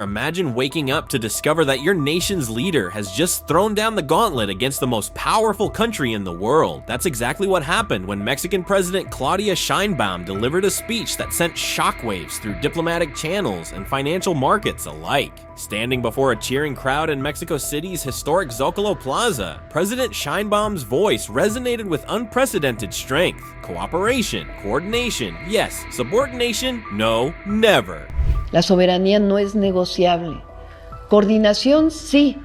Imagine waking up to discover that your nation's leader has just thrown down the gauntlet against the most powerful country in the world. That's exactly what happened when Mexican President Claudia Sheinbaum delivered a speech that sent shockwaves through diplomatic channels and financial markets alike. Standing before a cheering crowd in Mexico City's historic Zócalo plaza, President Sheinbaum's voice resonated with unprecedented strength. Cooperation, coordination, yes. Subordination, no, never. La soberanía no es negociable. Coordinación sí,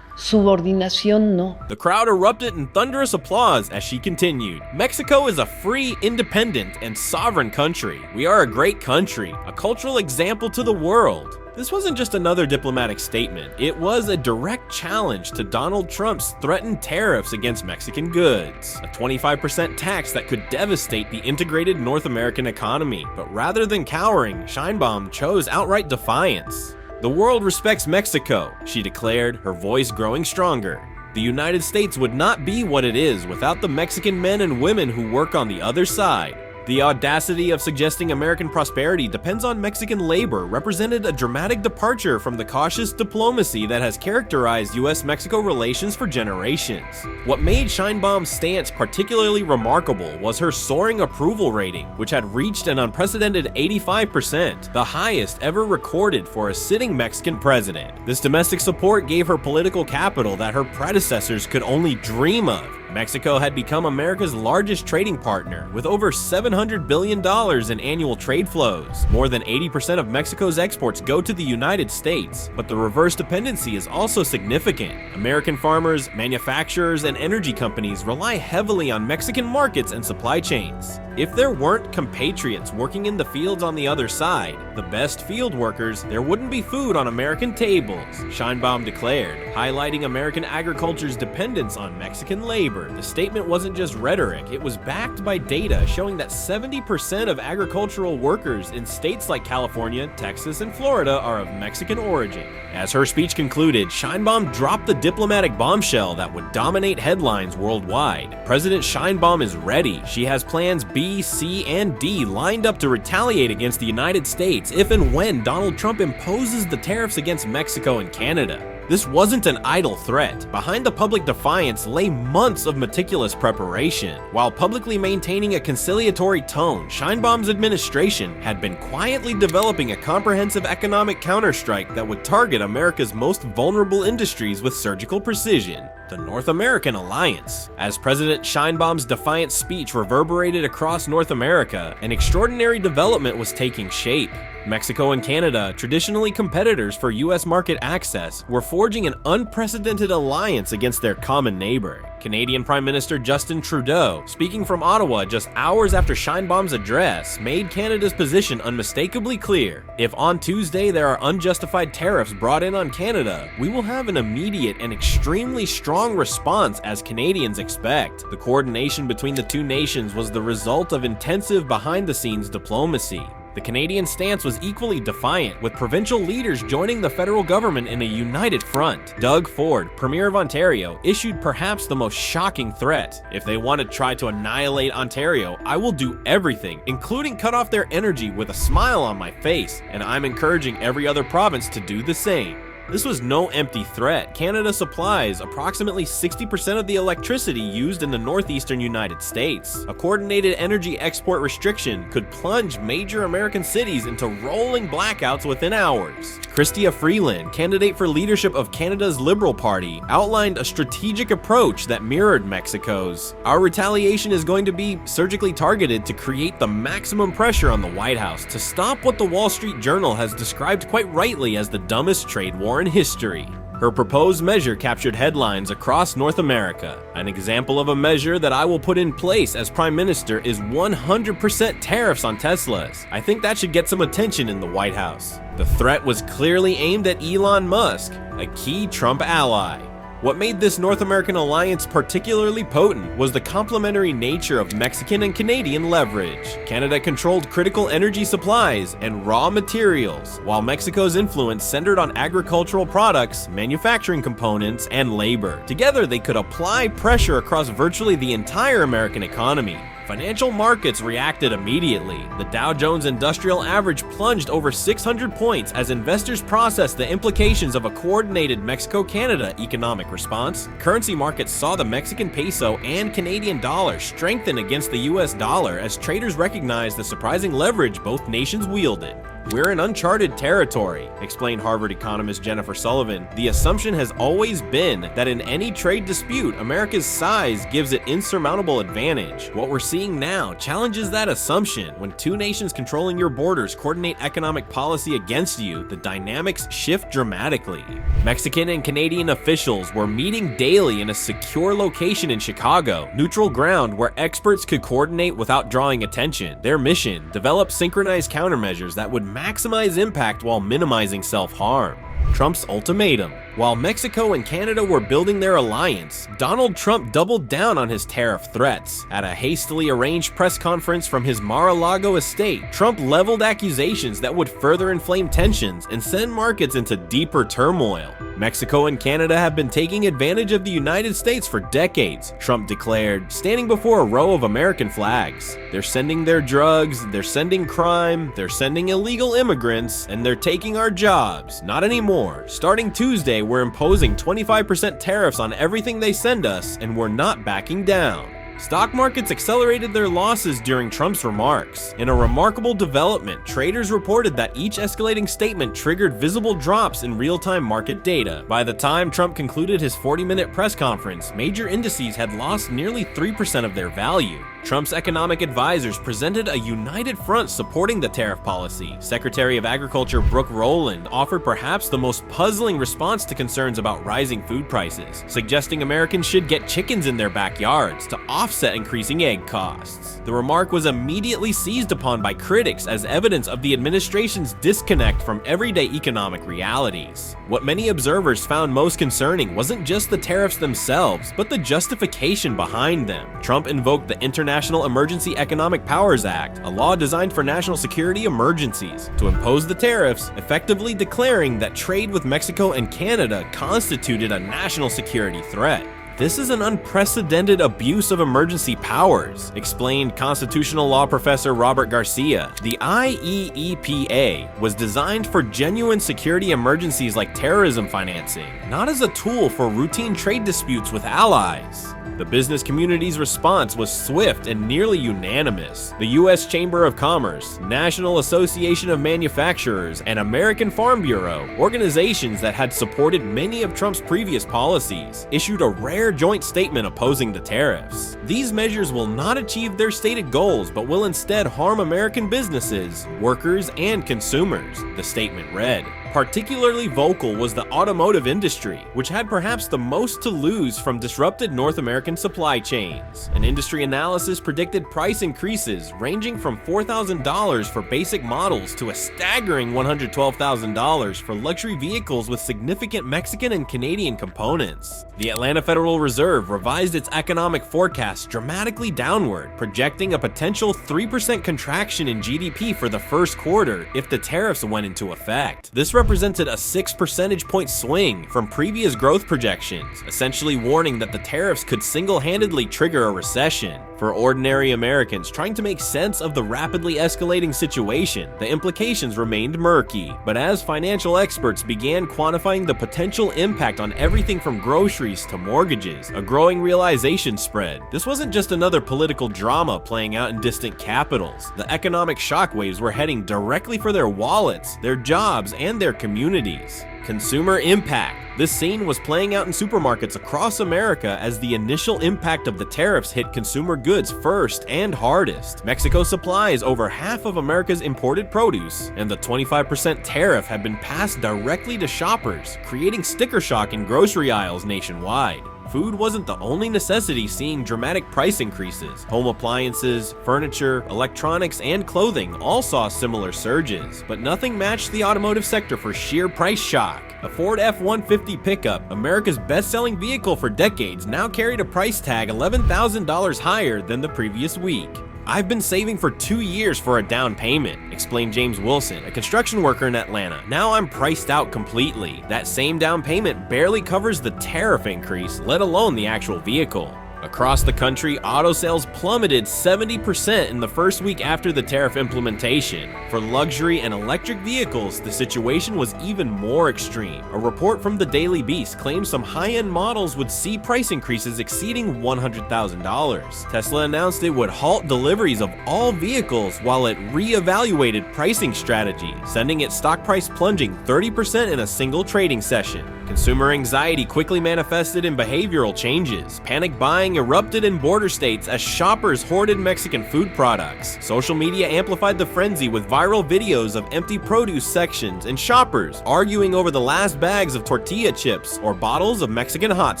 subordinación no. The crowd erupted in thunderous applause as she continued. Mexico is a free, independent, and sovereign country. We are a great country, a cultural example to the world. This wasn't just another diplomatic statement, it was a direct challenge to Donald Trump's threatened tariffs against Mexican goods, a 25% tax that could devastate the integrated North American economy. But rather than cowering, Sheinbaum chose outright defiance. The world respects Mexico, she declared, her voice growing stronger. The United States would not be what it is without the Mexican men and women who work on the other side. The audacity of suggesting American prosperity depends on Mexican labor represented a dramatic departure from the cautious diplomacy that has characterized US-Mexico relations for generations. What made Sheinbaum's stance particularly remarkable was her soaring approval rating, which had reached an unprecedented 85%, the highest ever recorded for a sitting Mexican president. This domestic support gave her political capital that her predecessors could only dream of. Mexico had become America's largest trading partner, with over $700 billion in annual trade flows. More than 80% of Mexico's exports go to the United States, but the reverse dependency is also significant. American farmers, manufacturers, and energy companies rely heavily on Mexican markets and supply chains. If there weren't compatriots working in the fields on the other side, the best field workers, there wouldn't be food on American tables, Sheinbaum declared, highlighting American agriculture's dependence on Mexican labor. The statement wasn't just rhetoric, it was backed by data showing that 70% of agricultural workers in states like California, Texas, and Florida are of Mexican origin. As her speech concluded, Sheinbaum dropped the diplomatic bombshell that would dominate headlines worldwide. President Sheinbaum is ready. She has plans B, C, and D lined up to retaliate against the United States if and when Donald Trump imposes the tariffs against Mexico and Canada. This wasn't an idle threat. Behind the public defiance lay months of meticulous preparation. While publicly maintaining a conciliatory tone, Sheinbaum's administration had been quietly developing a comprehensive economic counterstrike that would target America's most vulnerable industries with surgical precision: the North American alliance. As President Sheinbaum's defiant speech reverberated across North America, an extraordinary development was taking shape. Mexico and Canada, traditionally competitors for US market access, were forging an unprecedented alliance against their common neighbor. Canadian Prime Minister Justin Trudeau, speaking from Ottawa just hours after Sheinbaum's address, made Canada's position unmistakably clear. If on Tuesday there are unjustified tariffs brought in on Canada, we will have an immediate and extremely strong response as Canadians expect. The coordination between the two nations was the result of intensive behind-the-scenes diplomacy. The Canadian stance was equally defiant, with provincial leaders joining the federal government in a united front. Doug Ford, Premier of Ontario, issued perhaps the most shocking threat: if they want to try to annihilate Ontario, I will do everything, including cut off their energy, with a smile on my face, and I'm encouraging every other province to do the same. This was no empty threat. Canada supplies approximately 60% of the electricity used in the northeastern United States. A coordinated energy export restriction could plunge major American cities into rolling blackouts within hours. Chrystia Freeland, candidate for leadership of Canada's Liberal Party, outlined a strategic approach that mirrored Mexico's. Our retaliation is going to be surgically targeted to create the maximum pressure on the White House to stop what the Wall Street Journal has described quite rightly as the dumbest trade war in history. Her proposed measure captured headlines across North America. An example of a measure that I will put in place as Prime Minister is 100% tariffs on Teslas. I think that should get some attention in the White House. The threat was clearly aimed at Elon Musk, a key Trump ally. What made this North American alliance particularly potent was the complementary nature of Mexican and Canadian leverage. Canada controlled critical energy supplies and raw materials, while Mexico's influence centered on agricultural products, manufacturing components, and labor. Together, they could apply pressure across virtually the entire American economy. Financial markets reacted immediately. The Dow Jones Industrial Average plunged over 600 points as investors processed the implications of a coordinated Mexico-Canada economic response. Currency markets saw the Mexican peso and Canadian dollar strengthen against the US dollar as traders recognized the surprising leverage both nations wielded. "We're in uncharted territory," explained Harvard economist Jennifer Sullivan. "The assumption has always been that in any trade dispute, America's size gives it insurmountable advantage. What we're seeing now challenges that assumption. When two nations controlling your borders coordinate economic policy against you, the dynamics shift dramatically." Mexican and Canadian officials were meeting daily in a secure location in Chicago, neutral ground where experts could coordinate without drawing attention. Their mission: develop synchronized countermeasures that would maximize impact while minimizing self-harm. Trump's ultimatum. While Mexico and Canada were building their alliance, Donald Trump doubled down on his tariff threats. At a hastily arranged press conference from his Mar-a-Lago estate, Trump leveled accusations that would further inflame tensions and send markets into deeper turmoil. "Mexico and Canada have been taking advantage of the United States for decades," Trump declared, standing before a row of American flags. "They're sending their drugs, they're sending crime, they're sending illegal immigrants, and they're taking our jobs. Not anymore. Starting Tuesday, we're imposing 25% tariffs on everything they send us, and we're not backing down." Stock markets accelerated their losses during Trump's remarks. In a remarkable development, traders reported that each escalating statement triggered visible drops in real-time market data. By the time Trump concluded his 40-minute press conference, major indices had lost nearly 3% of their value. Trump's economic advisors presented a united front supporting the tariff policy. Secretary of Agriculture Brooke Rowland offered perhaps the most puzzling response to concerns about rising food prices, suggesting Americans should get chickens in their backyards to offset increasing egg costs. The remark was immediately seized upon by critics as evidence of the administration's disconnect from everyday economic realities. What many observers found most concerning wasn't just the tariffs themselves, but the justification behind them. Trump invoked the International Emergency Economic Powers Act, a law designed for national security emergencies, to impose the tariffs, effectively declaring that trade with Mexico and Canada constituted a national security threat. "This is an unprecedented abuse of emergency powers," explained constitutional law professor Robert Garcia. "The IEEPA was designed for genuine security emergencies like terrorism financing, not as a tool for routine trade disputes with allies." The business community's response was swift and nearly unanimous. The U.S. Chamber of Commerce, National Association of Manufacturers, and American Farm Bureau, organizations that had supported many of Trump's previous policies, issued a rare joint statement opposing the tariffs. "These measures will not achieve their stated goals, but will instead harm American businesses, workers, and consumers," the statement read. Particularly vocal was the automotive industry, which had perhaps the most to lose from disrupted North American supply chains. An industry analysis predicted price increases ranging from $4,000 for basic models to a staggering $112,000 for luxury vehicles with significant Mexican and Canadian components. The Atlanta Federal Reserve revised its economic forecast dramatically downward, projecting a potential 3% contraction in GDP for the first quarter if the tariffs went into effect. This represented a 6 percentage point swing from previous growth projections, essentially warning that the tariffs could single-handedly trigger a recession. For ordinary Americans trying to make sense of the rapidly escalating situation, the implications remained murky. But as financial experts began quantifying the potential impact on everything from groceries to mortgages, a growing realization spread. This wasn't just another political drama playing out in distant capitals. The economic shockwaves were heading directly for their wallets, their jobs, and their communities. Consumer impact. This scene was playing out in supermarkets across America as the initial impact of the tariffs hit consumer goods first and hardest. Mexico supplies over half of America's imported produce, and the 25% tariff had been passed directly to shoppers, creating sticker shock in grocery aisles nationwide. Food wasn't the only necessity seeing dramatic price increases. Home appliances, furniture, electronics, and clothing all saw similar surges, but nothing matched the automotive sector for sheer price shock. A Ford F-150 pickup, America's best-selling vehicle for decades, now carried a price tag $11,000 higher than the previous week. "I've been saving for 2 years for a down payment," explained James Wilson, a construction worker in Atlanta. "Now I'm priced out completely. That same down payment barely covers the tariff increase, let alone the actual vehicle." Across the country, auto sales plummeted 70% in the first week after the tariff implementation. For luxury and electric vehicles, the situation was even more extreme. A report from the Daily Beast claims some high-end models would see price increases exceeding $100,000. Tesla announced it would halt deliveries of all vehicles while it re-evaluated pricing strategy, sending its stock price plunging 30% in a single trading session. Consumer anxiety quickly manifested in behavioral changes. Panic buying erupted in border states as shoppers hoarded Mexican food products. Social media amplified the frenzy with viral videos of empty produce sections and shoppers arguing over the last bags of tortilla chips or bottles of Mexican hot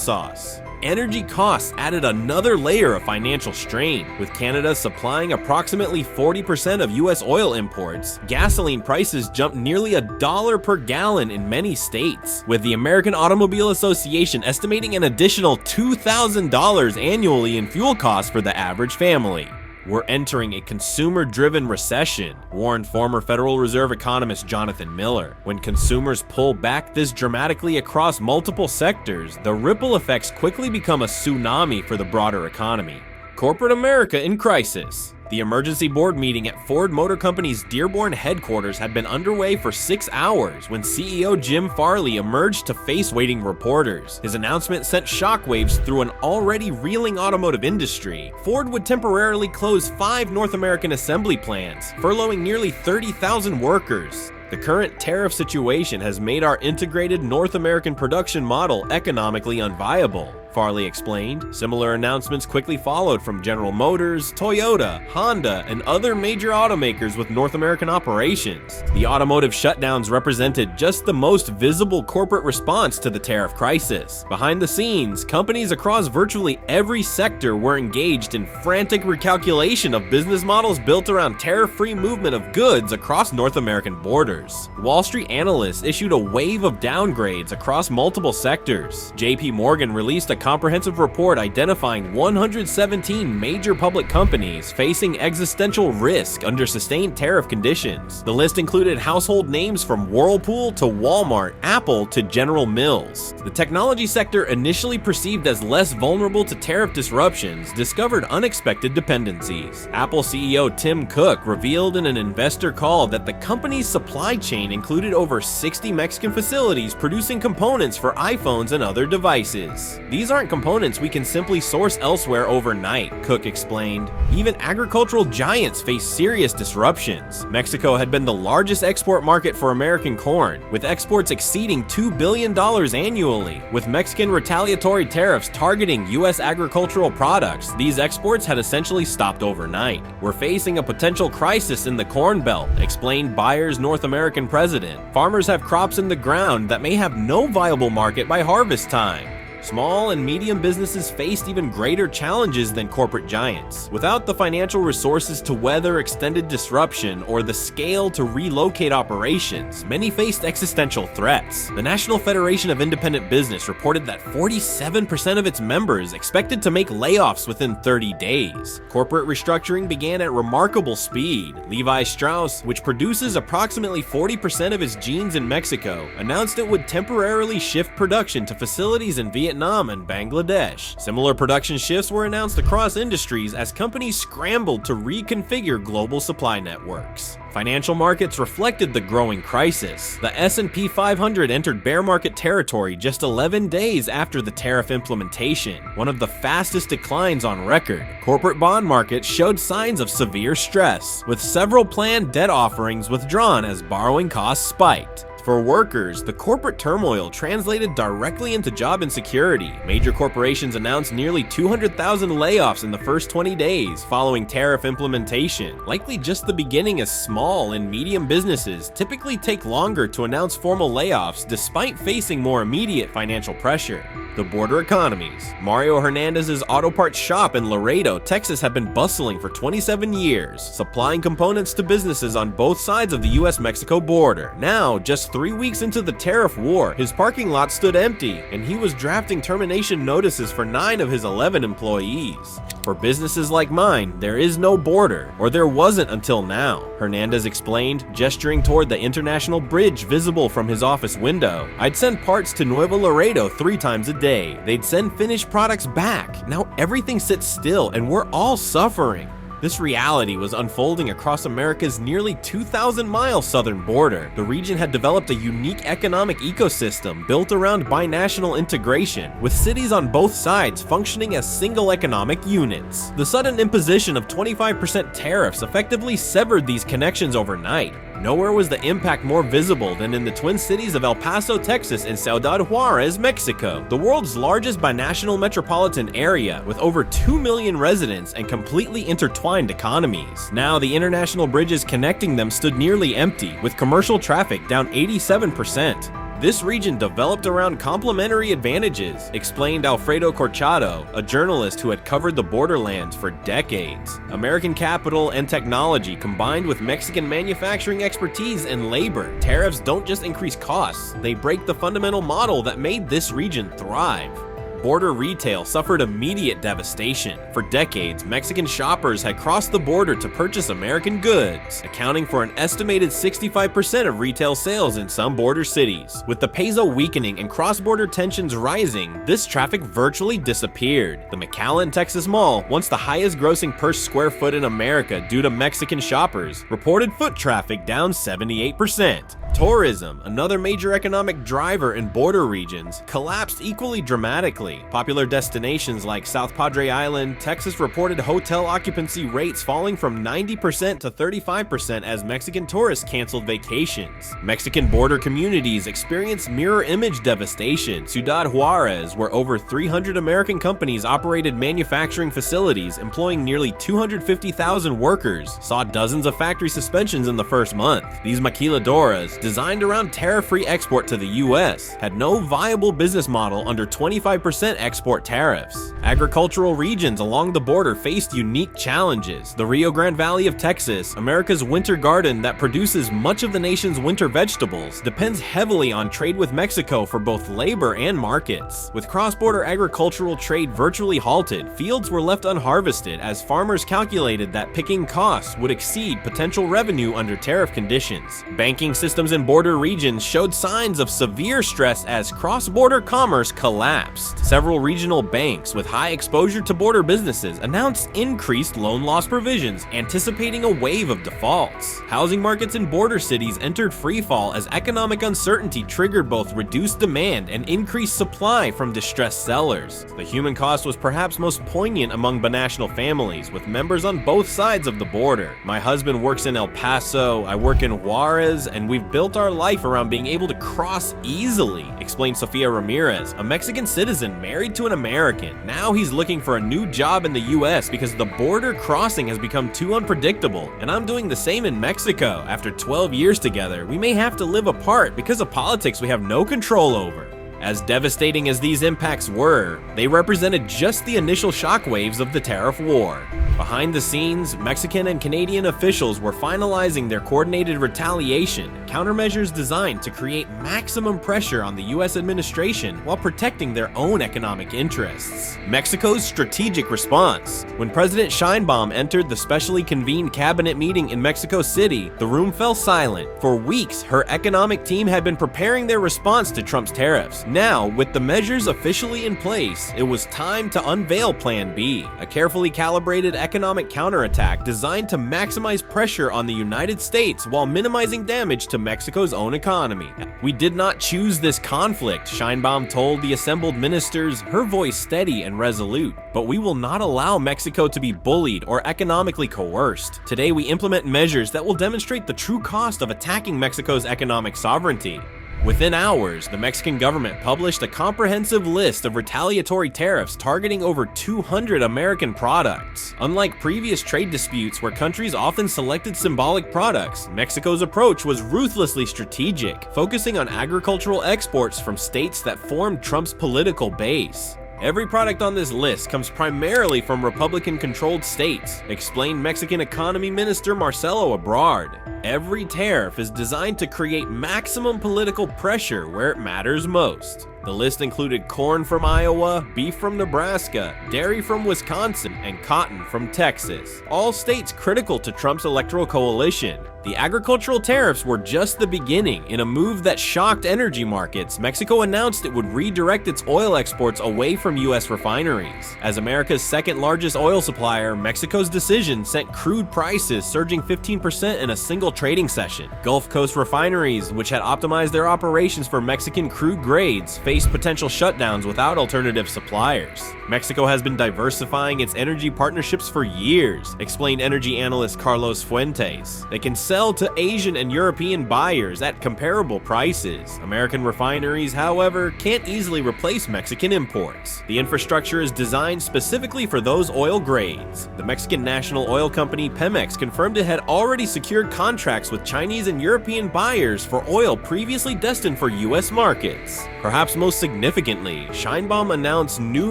sauce. Energy costs added another layer of financial strain. With Canada supplying approximately 40% of US oil imports, gasoline prices jumped nearly $1 per gallon in many states, with the American Automobile Association estimating an additional $2,000 annually in fuel costs for the average family. We're entering a consumer-driven recession, warned former Federal Reserve economist Jonathan Miller. When consumers pull back this dramatically across multiple sectors, the ripple effects quickly become a tsunami for the broader economy. Corporate America in crisis. The emergency board meeting at Ford Motor Company's Dearborn headquarters had been underway for 6 hours when CEO Jim Farley emerged to face waiting reporters. His announcement sent shockwaves through an already reeling automotive industry. Ford would temporarily close 5 North American assembly plants, furloughing nearly 30,000 workers. The current tariff situation has made our integrated North American production model economically unviable, Farley explained. Similar announcements quickly followed from General Motors, Toyota, Honda, and other major automakers with North American operations. The automotive shutdowns represented just the most visible corporate response to the tariff crisis. Behind the scenes, companies across virtually every sector were engaged in frantic recalculation of business models built around tariff-free movement of goods across North American borders. Wall Street analysts issued a wave of downgrades across multiple sectors. JP Morgan released a comprehensive report identifying 117 major public companies facing existential risk under sustained tariff conditions. The list included household names from Whirlpool to Walmart, Apple to General Mills. The technology sector, initially perceived as less vulnerable to tariff disruptions, discovered unexpected dependencies. Apple CEO Tim Cook revealed in an investor call that the company's supply chain included over 60 Mexican facilities producing components for iPhones and other devices. These aren't components we can simply source elsewhere overnight, Cook explained. Even agricultural giants face serious disruptions. Mexico had been the largest export market for American corn, with exports exceeding $2 billion annually. With Mexican retaliatory tariffs targeting U.S. agricultural products, these exports had essentially stopped overnight. We're facing a potential crisis in the Corn Belt, explained Bayer's North American president. Farmers have crops in the ground that may have no viable market by harvest time. Small and medium businesses faced even greater challenges than corporate giants. Without the financial resources to weather extended disruption or the scale to relocate operations, many faced existential threats. The National Federation of Independent Business reported that 47% of its members expected to make layoffs within 30 days. Corporate restructuring began at remarkable speed. Levi Strauss, which produces approximately 40% of its jeans in Mexico, announced it would temporarily shift production to facilities in Vietnam and Bangladesh. Similar production shifts were announced across industries as companies scrambled to reconfigure global supply networks. Financial markets reflected the growing crisis. The S&P 500 entered bear market territory just 11 days after the tariff implementation, one of the fastest declines on record. Corporate bond markets showed signs of severe stress, with several planned debt offerings withdrawn as borrowing costs spiked. For workers, the corporate turmoil translated directly into job insecurity. Major corporations announced nearly 200,000 layoffs in the first 20 days following tariff implementation, likely just the beginning, as small and medium businesses typically take longer to announce formal layoffs despite facing more immediate financial pressure. The border economies. Mario Hernandez's auto parts shop in Laredo, Texas had been bustling for 27 years, supplying components to businesses on both sides of the US-Mexico border. Now, just just 3 weeks into the tariff war, his parking lot stood empty, and he was drafting termination notices for 9 of his 11 employees. For businesses like mine, there is no border, or there wasn't until now, Hernandez explained, gesturing toward the international bridge visible from his office window. I'd send parts to Nuevo Laredo 3 times a day. They'd send finished products back. Now everything sits still and we're all suffering. This reality was unfolding across America's nearly 2,000-mile southern border. The region had developed a unique economic ecosystem built around binational integration, with cities on both sides functioning as single economic units. The sudden imposition of 25% tariffs effectively severed these connections overnight. Nowhere was the impact more visible than in the twin cities of El Paso, Texas and Ciudad Juarez, Mexico, the world's largest binational metropolitan area with over 2 million residents and completely intertwined economies. Now, the international bridges connecting them stood nearly empty, with commercial traffic down 87%. This region developed around complementary advantages, explained Alfredo Corchado, a journalist who had covered the borderlands for decades. American capital and technology combined with Mexican manufacturing expertise and labor. Tariffs don't just increase costs, they break the fundamental model that made this region thrive. Border retail suffered immediate devastation. For decades, Mexican shoppers had crossed the border to purchase American goods, accounting for an estimated 65% of retail sales in some border cities. With the peso weakening and cross-border tensions rising, this traffic virtually disappeared. The McAllen, Texas Mall, once the highest grossing per square foot in America due to Mexican shoppers, reported foot traffic down 78%. Tourism, another major economic driver in border regions, collapsed equally dramatically. Popular destinations like South Padre Island, Texas reported hotel occupancy rates falling from 90% to 35% as Mexican tourists canceled vacations. Mexican border communities experienced mirror image devastation. Ciudad Juarez, where over 300 American companies operated manufacturing facilities employing nearly 250,000 workers, saw dozens of factory suspensions in the first month. These maquiladoras, designed around tariff-free export to the US, had no viable business model under 25% export tariffs. Agricultural regions along the border faced unique challenges. The Rio Grande Valley of Texas, America's winter garden that produces much of the nation's winter vegetables, depends heavily on trade with Mexico for both labor and markets. With cross-border agricultural trade virtually halted, fields were left unharvested as farmers calculated that picking costs would exceed potential revenue under tariff conditions. Banking systems in border regions showed signs of severe stress as cross-border commerce collapsed. Several regional banks with high exposure to border businesses announced increased loan loss provisions, anticipating a wave of defaults. Housing markets in border cities entered freefall as economic uncertainty triggered both reduced demand and increased supply from distressed sellers. The human cost was perhaps most poignant among binational families, with members on both sides of the border. My husband works in El Paso, I work in Juarez, and we've built our life around being able to cross easily, explained Sofia Ramirez, a Mexican citizen married to an American. Now he's looking for a new job in the US because the border crossing has become too unpredictable, and I'm doing the same in Mexico. After 12 years together, we may have to live apart because of politics we have no control over. As devastating as these impacts were, they represented just the initial shockwaves of the tariff war. Behind the scenes, Mexican and Canadian officials were finalizing their coordinated retaliation, countermeasures designed to create maximum pressure on the US administration while protecting their own economic interests. Mexico's strategic response. When President Sheinbaum entered the specially convened cabinet meeting in Mexico City, the room fell silent. For weeks, her economic team had been preparing their response to Trump's tariffs. Now, with the measures officially in place, it was time to unveil Plan B, a carefully calibrated economic counterattack designed to maximize pressure on the United States while minimizing damage to Mexico's own economy. We did not choose this conflict, Sheinbaum told the assembled ministers, her voice steady and resolute. But we will not allow Mexico to be bullied or economically coerced. Today we implement measures that will demonstrate the true cost of attacking Mexico's economic sovereignty. Within hours, the Mexican government published a comprehensive list of retaliatory tariffs targeting over 200 American products. Unlike previous trade disputes where countries often selected symbolic products, Mexico's approach was ruthlessly strategic, focusing on agricultural exports from states that formed Trump's political base. Every product on this list comes primarily from Republican-controlled states, explained Mexican Economy Minister Marcelo Ebrard. Every tariff is designed to create maximum political pressure where it matters most. The list included corn from Iowa, beef from Nebraska, dairy from Wisconsin, and cotton from Texas, all states critical to Trump's electoral coalition. The agricultural tariffs were just the beginning. In a move that shocked energy markets, Mexico announced it would redirect its oil exports away from U.S. refineries. As America's second largest oil supplier, Mexico's decision sent crude prices surging 15% in a single trading session. Gulf Coast refineries, which had optimized their operations for Mexican crude grades, faced potential shutdowns without alternative suppliers. Mexico has been diversifying its energy partnerships for years, explained energy analyst Carlos Fuentes. They can sell to Asian and European buyers at comparable prices. American refineries, however, can't easily replace Mexican imports. The infrastructure is designed specifically for those oil grades. The Mexican national oil company Pemex confirmed it had already secured contracts with Chinese and European buyers for oil previously destined for U.S. markets. Perhaps most significantly, Sheinbaum announced new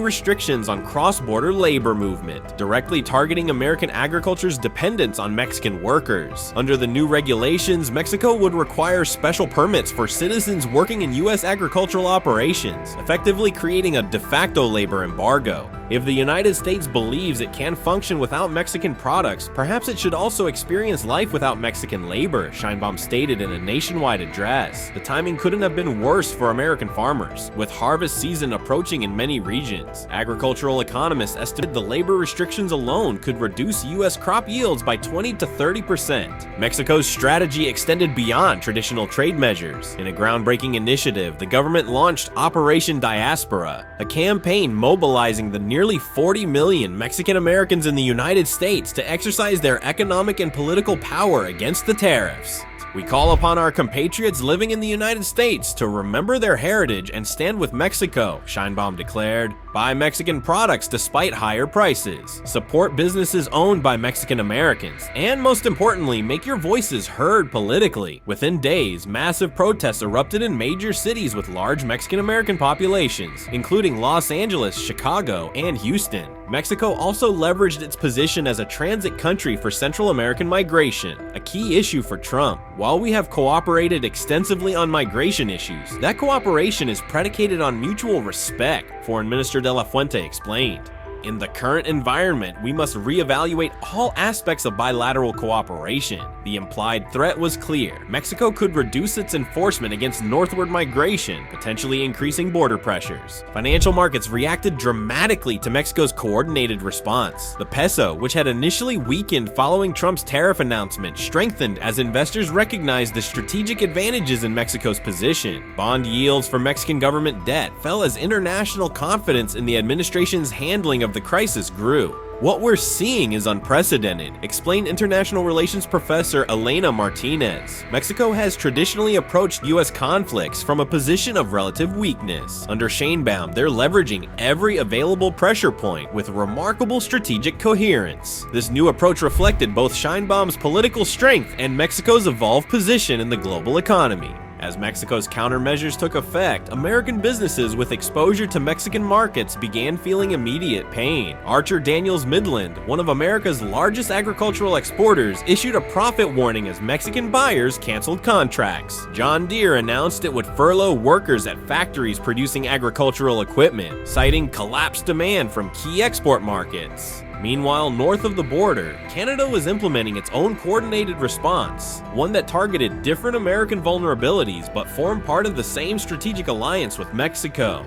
restrictions on cross-border labor movement, directly targeting American agriculture's dependence on Mexican workers. Under the new regulations, Mexico would require special permits for citizens working in U.S. agricultural operations, effectively creating a de facto labor embargo. If the United States believes it can function without Mexican products, perhaps it should also experience life without Mexican labor, Sheinbaum stated in a nationwide address. The timing couldn't have been worse for American farmers, with harvest season approaching in many regions. Agricultural economists estimated the labor restrictions alone could reduce U.S. crop yields by 20 to 30%. Mexico's strategy extended beyond traditional trade measures. In a groundbreaking initiative, the government launched Operation Diaspora, a campaign mobilizing the nearly 40 million Mexican Americans in the United States to exercise their economic and political power against the tariffs. We call upon our compatriots living in the United States to remember their heritage and stand with Mexico, Sheinbaum declared. Buy Mexican products despite higher prices. Support businesses owned by Mexican Americans. And most importantly, make your voices heard politically. Within days, massive protests erupted in major cities with large Mexican American populations, including Los Angeles, Chicago, and Houston. Mexico also leveraged its position as a transit country for Central American migration, a key issue for Trump. While we have cooperated extensively on migration issues, that cooperation is predicated on mutual respect, Foreign Minister De La Fuente explained. In the current environment, we must reevaluate all aspects of bilateral cooperation. The implied threat was clear. Mexico could reduce its enforcement against northward migration, potentially increasing border pressures. Financial markets reacted dramatically to Mexico's coordinated response. The peso, which had initially weakened following Trump's tariff announcement, strengthened as investors recognized the strategic advantages in Mexico's position. Bond yields for Mexican government debt fell as international confidence in the administration's handling of the crisis grew. What we're seeing is unprecedented, explained international relations professor Elena Martinez. Mexico has traditionally approached U.S. conflicts from a position of relative weakness. Under Sheinbaum, they're leveraging every available pressure point with remarkable strategic coherence. This new approach reflected both Sheinbaum's political strength and Mexico's evolved position in the global economy. As Mexico's countermeasures took effect, American businesses with exposure to Mexican markets began feeling immediate pain. Archer Daniels Midland, one of America's largest agricultural exporters, issued a profit warning as Mexican buyers canceled contracts. John Deere announced it would furlough workers at factories producing agricultural equipment, citing collapsed demand from key export markets. Meanwhile, north of the border, Canada was implementing its own coordinated response, one that targeted different American vulnerabilities but formed part of the same strategic alliance with Mexico.